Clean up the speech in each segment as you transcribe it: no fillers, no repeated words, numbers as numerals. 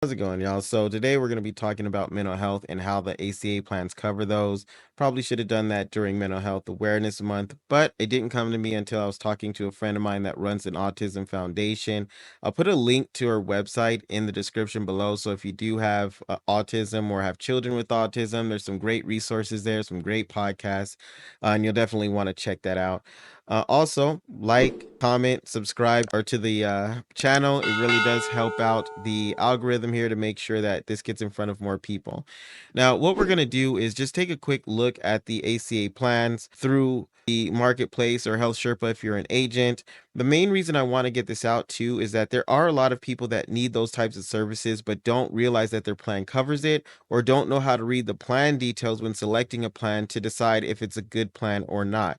How's it going, y'all? So today we're going to be talking about mental health and how the ACA plans cover those. Probably should have done that during Mental Health Awareness Month, but it didn't come to me until I was talking to a friend of mine that runs an autism foundation. I'll put a link to her website in the description below. So if you do have autism or have children with autism, there's some great resources there, some great podcasts, and you'll definitely want to check that out. Also, like, comment, subscribe or to the channel. It really does help out the algorithm here to make sure that this gets in front of more people. Now, what we're going to do is just take a quick look at the ACA plans through the marketplace or Health Sherpa if you're an agent. The main reason I want to get this out too is that there are a lot of people that need those types of services but don't realize that their plan covers it or don't know how to read the plan details when selecting a plan to decide if it's a good plan or not.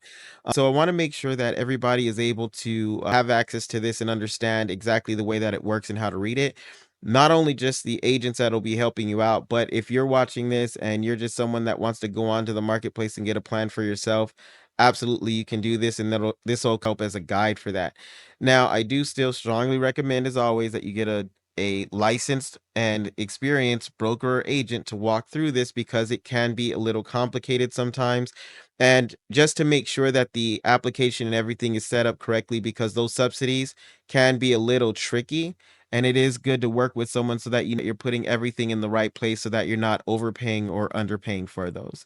So I want to make sure that everybody is able to have access to this and understand exactly the way that it works and how to read it. Not only just the agents that'll be helping you out, but if you're watching this and you're just someone that wants to go onto the marketplace and get a plan for yourself, absolutely you can do this, and this will help as a guide for that. Now, I do still strongly recommend, as always, that you get a licensed and experienced broker or agent to walk through this because it can be a little complicated sometimes. And just to make sure that the application and everything is set up correctly, because those subsidies can be a little tricky. And it is good to work with someone so that you know you're putting everything in the right place so that you're not overpaying or underpaying for those.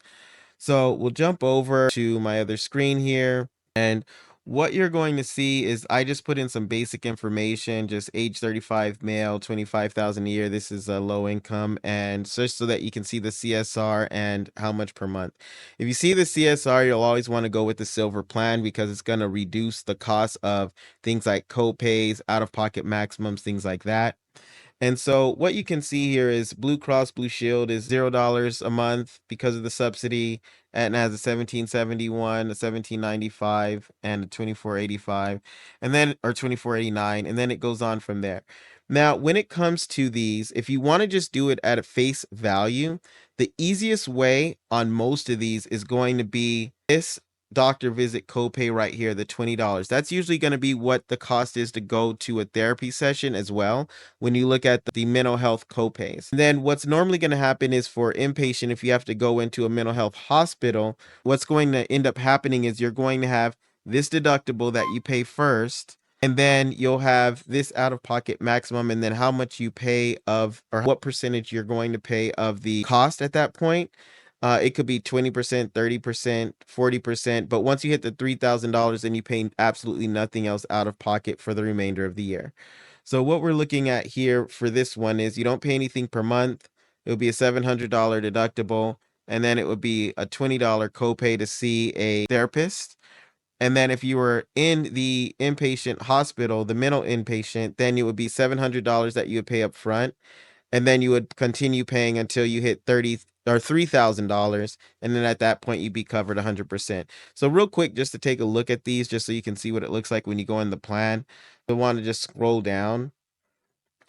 So we'll jump over to my other screen here. And what you're going to see is I just put in some basic information, just age 35 male, 25,000 a year. This is a low income, and just so that you can see the CSR and how much per month. If you see the CSR, you'll always want to go with the silver plan because it's going to reduce the cost of things like co-pays, out-of-pocket maximums, things like that. And so what you can see here is Blue Cross Blue Shield is $0 a month because of the subsidy. Aetna has a 1771, a 1795, and a 2485, and then or 2489, and then it goes on from there. Now, when it comes to these, if you want to just do it at a face value, the easiest way on most of these is going to be this doctor visit copay right here, the $20. That's usually going to be what the cost is to go to a therapy session as well when you look at the mental health copays. And then what's normally going to happen is for inpatient, if you have to go into a mental health hospital, what's going to end up happening is you're going to have this deductible that you pay first, and then you'll have this out of pocket maximum, and then how much you pay of, or what percentage you're going to pay of the cost at that point. It could be 20%, 30%, 40%, but once you hit the $3,000, then you pay absolutely nothing else out of pocket for the remainder of the year. So what we're looking at here for this one is you don't pay anything per month. It would be a $700 deductible, and then it would be a $20 copay to see a therapist. And then if you were in the inpatient hospital, the mental inpatient, then it would be $700 that you would pay up front, and then you would continue paying until you hit 30 or $3,000, and then at that point you'd be covered 100%. So real quick, just to take a look at these, just so you can see what it looks like when you go in the plan, I want to just scroll down,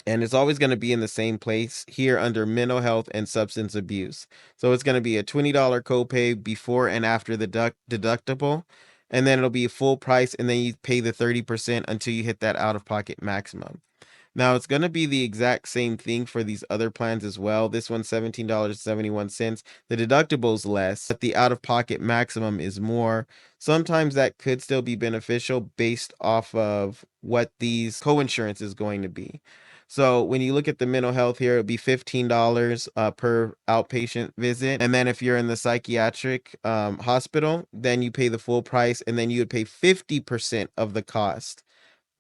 and it's always going to be in the same place here under mental health and substance abuse. So it's going to be a $20 copay before and after the deductible, and then it'll be a full price, and then you pay the 30% until you hit that out of pocket maximum. Now it's going to be the exact same thing for these other plans as well. This one's $17.71. The deductible's less, but the out-of-pocket maximum is more. Sometimes that could still be beneficial based off of what these co-insurance is going to be. So when you look at the mental health here, it'll be $15 per outpatient visit. And then if you're in the psychiatric hospital, then you pay the full price, and then you would pay 50% of the cost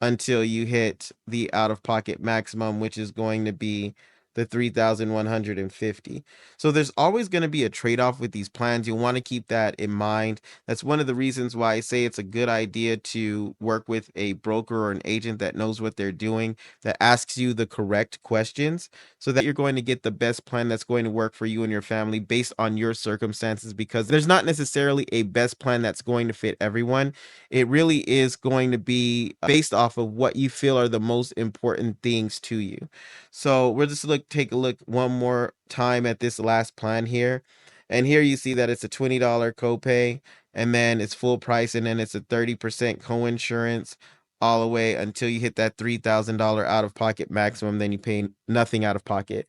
until you hit the out-of-pocket maximum, which is going to be the 3,150. So there's always going to be a trade-off with these plans. You'll want to keep that in mind. That's one of the reasons why I say it's a good idea to work with a broker or an agent that knows what they're doing, that asks you the correct questions, so that you're going to get the best plan that's going to work for you and your family based on your circumstances, because there's not necessarily a best plan that's going to fit everyone. It really is going to be based off of what you feel are the most important things to you. So we'll just take a look one more time at this last plan here. And here you see that it's a $20 copay, and then it's full price, and then it's a 30% coinsurance. all the way until you hit that $3,000 out of pocket maximum. Then you pay nothing out of pocket.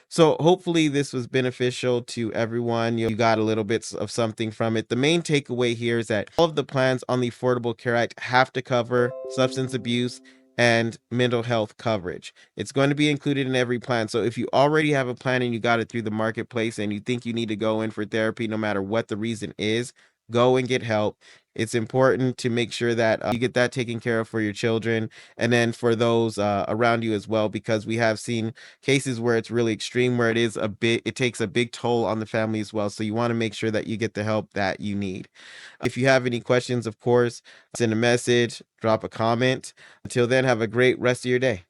So hopefully this was beneficial to everyone. You got a little bit of something from it. The main takeaway here is that all of the plans on the Affordable Care Act have to cover substance abuse and mental health coverage. It's going to be included in every plan. So if you already have a plan and you got it through the marketplace and you think you need to go in for therapy, no matter what the reason is, go and get help. It's important to make sure that you get that taken care of for your children and then for those around you as well, because we have seen cases where it's really extreme, where it takes a big toll on the family as well. So you want to make sure that you get the help that you need. If you have any questions, of course, send a message, drop a comment. Until then, have a great rest of your day.